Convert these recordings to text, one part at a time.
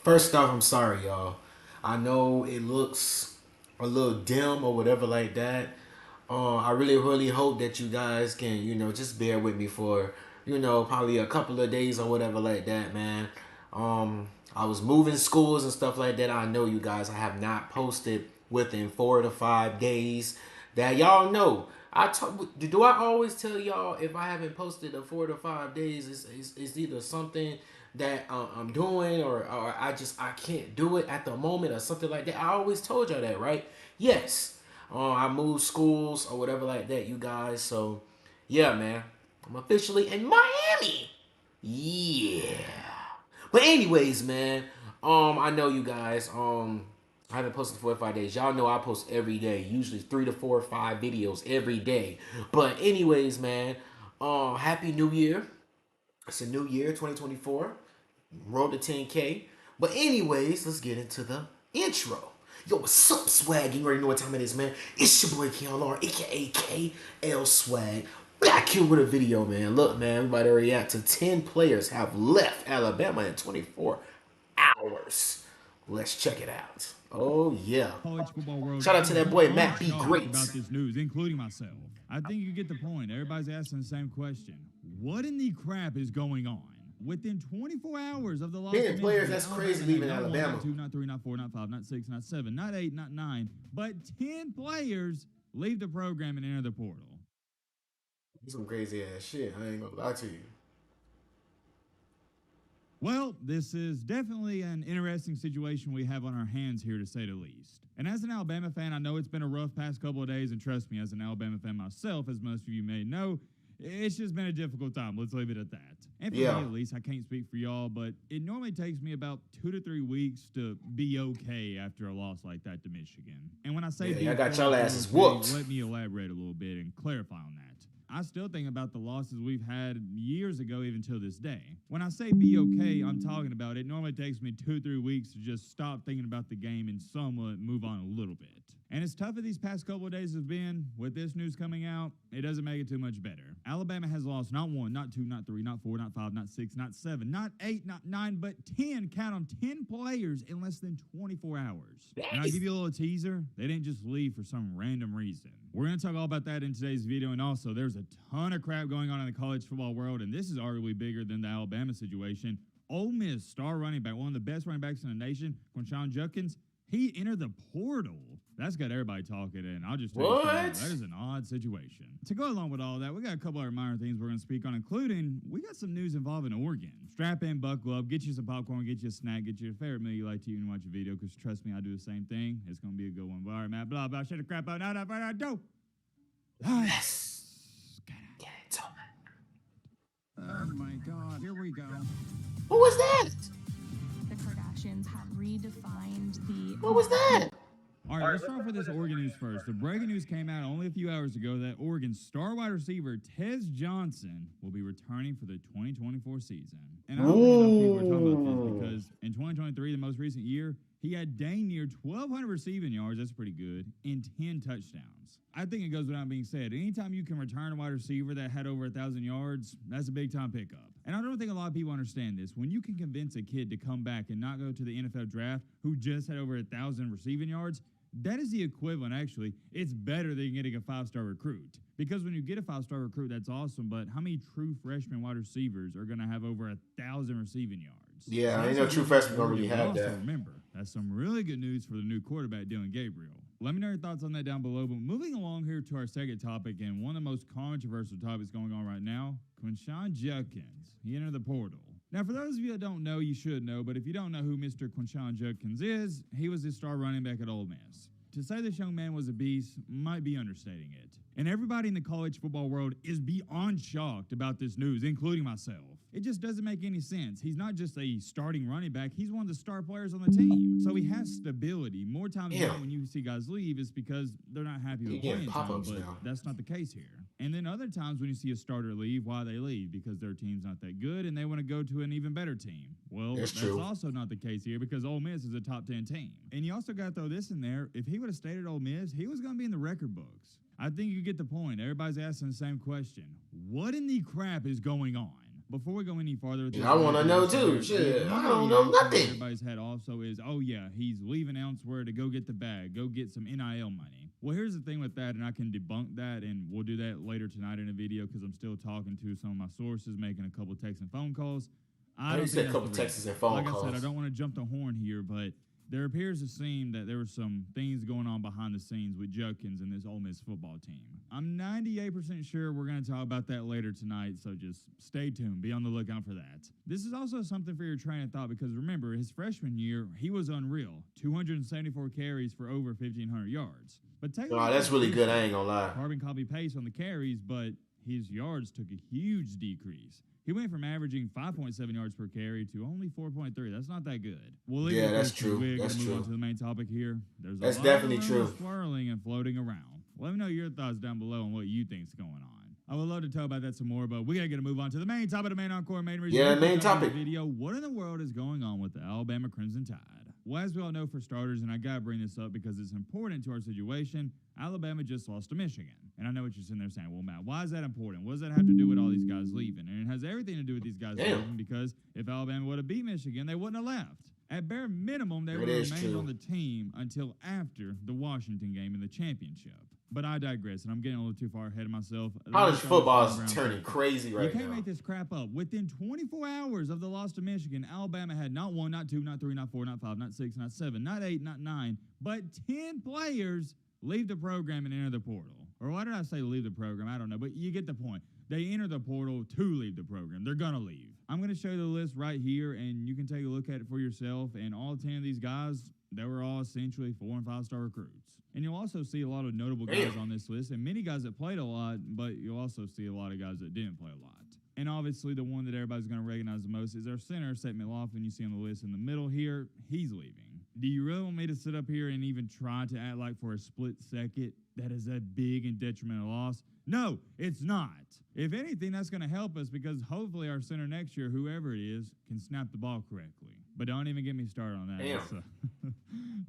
First off, I'm sorry, y'all. I know it looks a little dim or whatever like that. I really, really hope that you guys can, just bear with me for, probably a couple of days or whatever like that, man. I was moving schools and stuff like that. I know you guys. I have not posted within 4 to 5 days. That y'all know. Do I always tell y'all if I haven't posted in 4 to 5 days, it's either something that I'm doing or I can't do it at the moment or something like that. I always told y'all that, right? Yes. I moved schools or whatever like that, you guys. So yeah, man, I'm officially in Miami. Yeah. But anyways, man, I know you guys. I haven't posted 4 or 5 days. Y'all know I post every day, usually 3 to 4 or 5 videos every day. But anyways, man, happy New Year. It's a new year, 2024. Roll to 10K. But anyways, let's get into the intro. Yo, what's up, swag? You already know what time it is, man. It's your boy KLR, aka KL Swag. Back here with a video, man. Look, man, we about to react to 10 players have left Alabama in 24 hours. Let's check it out. Oh, yeah. College football world Shout out to that boy, Matt B. shocked Great. about this news, including myself. I think you get the point. Everybody's asking the same question. What in the crap is going on? Within 24 hours of the loss of Players, that's crazy leaving Alabama. Not 2, not 3, not 4, not 5, not 6, not 7, not 8, not 9, but 10 players leave the program and enter the portal. Some crazy ass shit. I ain't gonna lie to you. Well, this is definitely an interesting situation we have on our hands here, to say the least. And as an Alabama fan, I know it's been a rough past couple of days, and trust me, as an Alabama fan myself, as most of you may know, it's just been a difficult time. Let's leave it at that. And for me, at least, I can't speak for y'all, but it normally takes me about 2 to 3 weeks to be okay after a loss like that to Michigan. And when I say I got y'all asses whooped. Let me elaborate a little bit and clarify on that. I still think about the losses we've had years ago, even till this day. When I say be okay, I'm talking about it normally takes me 2 or 3 weeks to just stop thinking about the game and somewhat move on a little bit. And as tough as these past couple of days have been, with this news coming out, it doesn't make it too much better. Alabama has lost not 1, not 2, not 3, not 4, not 5, not 6, not 7, not 8, not 9, but 10, count them, 10 players in less than 24 hours. And I'll give you a little teaser. They didn't just leave for some random reason. We're going to talk all about that in today's video, and also there's a ton of crap going on in the college football world, and this is arguably bigger than the Alabama situation. Ole Miss star running back, one of the best running backs in the nation, Quinshon Judkins, he entered the portal. That's got everybody talking, and I'll just tell you that is an odd situation. To go along with all that, we got a couple other minor things we're going to speak on, including we got some news involving Oregon. Strap in, buckle up, get you some popcorn, get you a snack, get you a favorite meal you like to eat and watch a video, because trust me, I do the same thing. It's going to be a good one. But all right, Matt, blah, blah, shut the crap out. Now, that I do. Yes. Get it, Oh, my God. Here we go. What was that? The Kardashians have redefined the... What was that? All right, let's start off with this Oregon news first. The breaking news came out only a few hours ago that Oregon star wide receiver Tez Johnson will be returning for the 2024 season. And I don't think enough people are talking about this because in 2023, the most recent year, he had dang near 1,200 receiving yards, that's pretty good, and 10 touchdowns. I think it goes without being said, anytime you can return a wide receiver that had over 1,000 yards, that's a big-time pickup. And I don't think a lot of people understand this. When you can convince a kid to come back and not go to the NFL draft who just had over 1,000 receiving yards, that is the equivalent, actually. It's better than getting a 5-star recruit. Because when you get a 5-star recruit, that's awesome, but how many true freshman wide receivers are going to have over 1,000 receiving yards? Yeah, I ain't no true freshman don't really have that. Remember, that's some really good news for the new quarterback, Dylan Gabriel. Let me know your thoughts on that down below. But moving along here to our second topic, and one of the most controversial topics going on right now, Quinshon Judkins. He entered the portal. Now, for those of you that don't know, you should know, but if you don't know who Mr. Quinshon Judkins is, he was the star running back at Ole Miss. To say this young man was a beast might be understating it. And everybody in the college football world is beyond shocked about this news, including myself. It just doesn't make any sense. He's not just a starting running back. He's one of the star players on the team. So he has stability. More times than not when you see guys leave, it's because they're not happy with playing time, but that's not the case here. And then other times when you see a starter leave, why they leave? Because their team's not that good and they want to go to an even better team. Well, that's also not the case here because Ole Miss is a top 10 team. And you also got to throw this in there. If he would have stayed at Ole Miss, he was going to be in the record books. I think you get the point. Everybody's asking the same question. What in the crap is going on? Before we go any farther with this, I want to know too. the Shit, I immediate don't know reaction that nothing. everybody's had also is, oh yeah, he's leaving elsewhere to go get the bag, go get some NIL money. Well, here's the thing with that, and I can debunk that, and we'll do that later tonight in a video because I'm still talking to some of my sources, making a couple texts and phone calls. I don't said think a couple that's the texts reason. and phone Like calls. I said, I don't want to jump the horn here, but there appears to seem that there were some things going on behind the scenes with Judkins and this Ole Miss football team. I'm 98% sure we're going to talk about that later tonight, so just stay tuned. Be on the lookout for that. This is also something for your train of thought because remember, his freshman year, he was unreal. 274 carries for over 1,500 yards. But take a look That's at really this good. I year. ain't gonna lie. Carbon copy paste on the carries, but his yards took a huge decrease. He went from averaging 5.7 yards per carry to only 4.3. That's not that good. We'll leave it that's there, true. We're That's going to move on true. to the main topic here. There's That's a lot definitely of true. rumors swirling and floating around. Let me know your thoughts down below on what you think's going on. I would love to talk about that some more, but we got to move on to the main topic, the main encore, main reason. Yeah, you main clicked on topic. the video. What in the world is going on with the Alabama Crimson Tide? Well, as we all know, for starters, and I got to bring this up because it's important to our situation, Alabama just lost to Michigan. And I know what you're sitting there saying, well, Matt, why is that important? What does that have to do with all these guys leaving? And it has everything to do with these guys leaving because if Alabama would have beat Michigan, they wouldn't have left. At bare minimum, they would have remained on the team until after the Washington game in the championship. But I digress, and I'm getting a little too far ahead of myself. College football is turning crazy right now. You can't make this crap up. Within 24 hours of the loss to Michigan, Alabama had not 1, not 2, not 3, not 4, not 5, not 6, not 7, not 8, not 9, but 10 players leave the program and enter the portal. Or why did I say leave the program? I don't know, but you get the point. They enter the portal to leave the program. They're going to leave. I'm going to show you the list right here, and you can take a look at it for yourself. And all 10 of these guys, they were all essentially 4- and 5-star recruits. And you'll also see a lot of notable guys on this list, and many guys that played a lot, but you'll also see a lot of guys that didn't play a lot. And obviously, the one that everybody's going to recognize the most is our center, Seth McLaughlin. You see on the list in the middle here, he's leaving. Do you really want me to sit up here and even try to act like for a split second that is a big and detrimental loss? No, it's not. If anything, that's going to help us because hopefully our center next year, whoever it is, can snap the ball correctly. But don't even get me started on that. It's a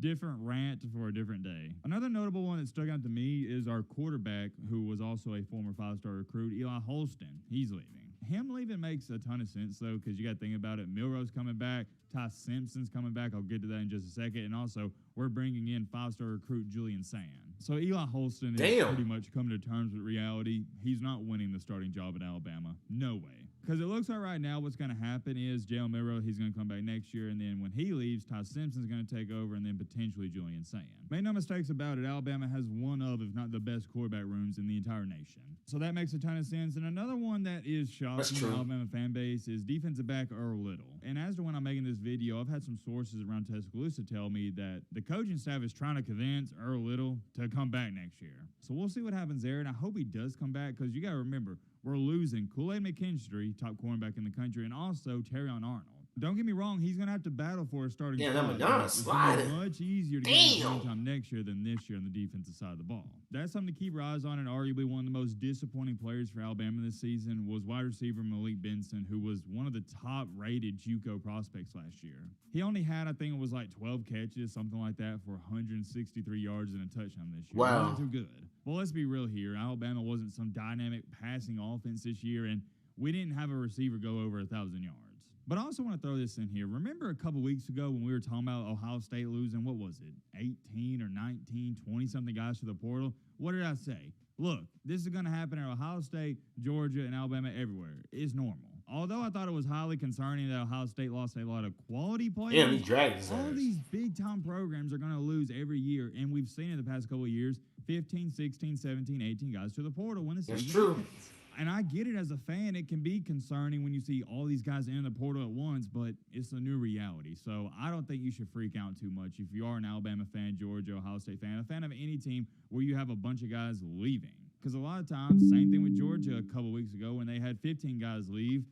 different rant for a different day. Another notable one that stuck out to me is our quarterback, who was also a former 5-star recruit, Eli Holston. He's leaving. Him leaving makes a ton of sense, though, because you got to think about it. Milroe's coming back. Ty Simpson's coming back. I'll get to that in just a second. And also, we're bringing in 5-star recruit Julian Sand. So Eli Holston is pretty much coming to terms with reality. He's not winning the starting job at Alabama. No way. Because it looks like right now what's going to happen is Jalen Milroe, he's going to come back next year, and then when he leaves, Ty Simpson's going to take over, and then potentially Julian Sand. Make no mistakes about it, Alabama has one of, if not the best quarterback rooms in the entire nation. So that makes a ton of sense. And another one that is shocking the Alabama fan base is defensive back Earl Little. And as to when I'm making this video, I've had some sources around Tuscaloosa tell me that the coaching staff is trying to convince Earl Little to come back next year. So we'll see what happens there, and I hope he does come back because you got to remember, we're losing Kool-Aid McKinstry, top cornerback in the country, and also Terrion Arnold. Don't get me wrong, he's going to have to battle for a starting spot. It's going to be much easier to get him playing time next year than this year on the defensive side of the ball. That's something to keep your eyes on, and arguably one of the most disappointing players for Alabama this season was wide receiver Malik Benson, who was one of the top-rated JUCO prospects last year. He only had, I think it was like 12 catches, something like that, for 163 yards and a touchdown this year. Wow. It wasn't too good. Well, let's be real here. Alabama wasn't some dynamic passing offense this year, and we didn't have a receiver go over 1,000 yards. But I also want to throw this in here. Remember a couple weeks ago when we were talking about Ohio State losing, what was it, 18 or 19, 20-something guys to the portal? What did I say? Look, this is going to happen at Ohio State, Georgia, and Alabama everywhere. It's normal. Although I thought it was highly concerning that Ohio State lost a lot of quality players, all these big-time programs are going to lose every year, and we've seen in the past couple of years 15, 16, 17, 18 guys to the portal when the season ends. And I get it as a fan. It can be concerning when you see all these guys in the portal at once, but it's a new reality. So I don't think you should freak out too much if you are an Alabama fan, Georgia, Ohio State fan, a fan of any team where you have a bunch of guys leaving. Because a lot of times, same thing with Georgia a couple weeks ago when they had 15 guys leave.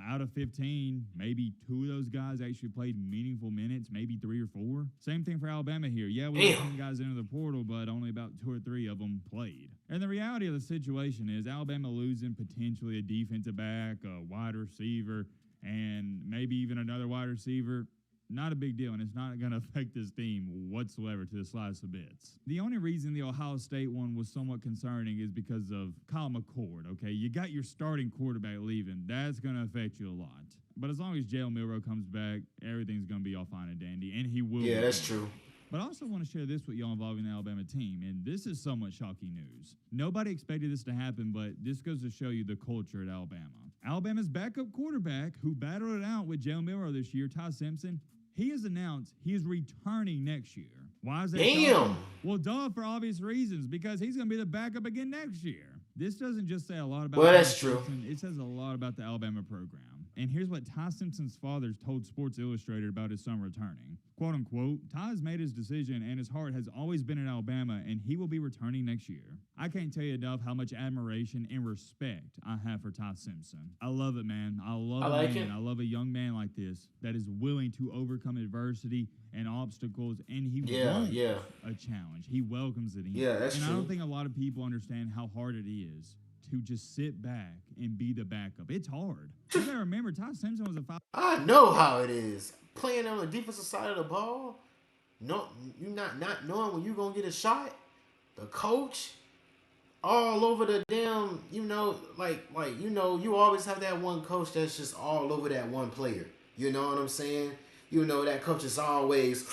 Out of 15, maybe 2 of those guys actually played meaningful minutes, maybe 3 or 4. Same thing for Alabama here. Yeah, we had 10 guys into the portal, but only about 2 or 3 of them played. And the reality of the situation is Alabama losing potentially a defensive back, a wide receiver, and maybe even another wide receiver. not a big deal, and it's not going to affect this team whatsoever to the slightest of bits. The only reason the Ohio State one was somewhat concerning is because of Kyle McCord, okay? You got your starting quarterback leaving. That's going to affect you a lot. But as long as Jalen Milroe comes back, everything's going to be all fine and dandy, and he will. Yeah, that's true. But I also want to share this with y'all involving the Alabama team, and this is somewhat shocking news. Nobody expected this to happen, but this goes to show you the culture at Alabama. Alabama's backup quarterback, who battled it out with Jalen Milroe this year, Ty Simpson, he has announced he is returning next year. Why is that? Damn. Well, duh, for obvious reasons, because he's going to be the backup again next year. This doesn't just say a lot about Well, Ty that's true. Simpson, it says a lot about the Alabama program. And here's what Ty Simpson's father told Sports Illustrated about his son returning. Quote unquote, Ty's made his decision and his heart has always been in Alabama and he will be returning next year. I can't tell you enough how much admiration and respect I have for Ty Simpson. I love it, man. I love I love a young man like this that is willing to overcome adversity and obstacles, and he wants a challenge. He welcomes it in. Yeah, that's and true. I don't think a lot of people understand how hard it is to just sit back and be the backup. It's hard. You gotta remember, Ty Simpson was a five. I know how it is. Playing on the defensive side of the ball, no, you not knowing when you're gonna get a shot. The coach, all over the damn, you always have that one coach that's just all over that one player. You know what I'm saying? You know that coach is always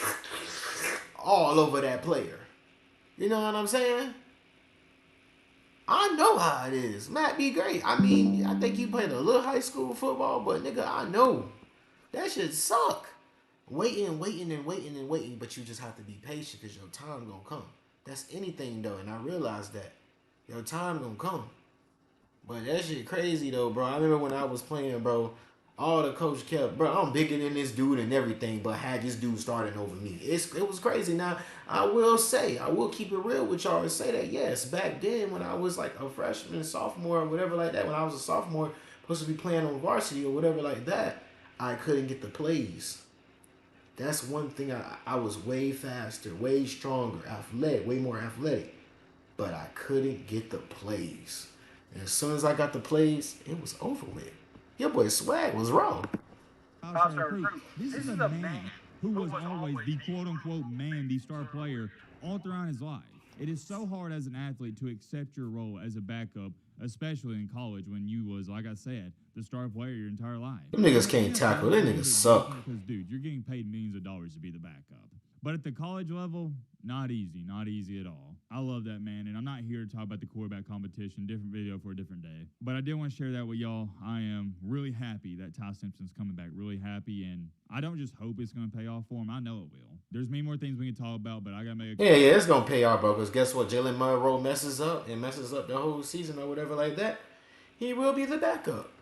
all over that player. You know what I'm saying? I know how it is. Might be great. I mean, I think you played a little high school football, but nigga, I know that shit suck. Waiting, but you just have to be patient because your time gonna come. That's anything though, and I realize that your time gonna come. But that shit crazy though, bro. I remember when I was playing, bro. All the coach kept, bro, I'm bigger than this dude and everything, but had this dude starting over me. It was crazy. Now, I will keep it real with y'all and say that, yes, back then when I was like a freshman, sophomore, or whatever like that, when I was a sophomore, supposed to be playing on varsity or whatever like that, I couldn't get the plays. That's one thing. I was way faster, way stronger, athletic, way more athletic, but I couldn't get the plays. And as soon as I got the plays, it was over with. Your boy Swag was wrong. This is a man who was always the quote-unquote man, the star player, all throughout his life. It is so hard as an athlete to accept your role as a backup, especially in college when you was, like I said, the star player your entire life. Them niggas can't tackle. Them niggas suck. Because, dude, you're getting paid millions of dollars to be the backup. But at the college level, not easy at all. I love that, man, and I'm not here to talk about the quarterback competition, different video for a different day. But I did want to share that with y'all. I am really happy that Ty Simpson's coming back, really happy, and I don't just hope it's going to pay off for him. I know it will. There's many more things we can talk about, but I got to make Yeah, it's going to pay off, bro, because guess what? Jalen Milroe messes up the whole season or whatever like that. He will be the backup.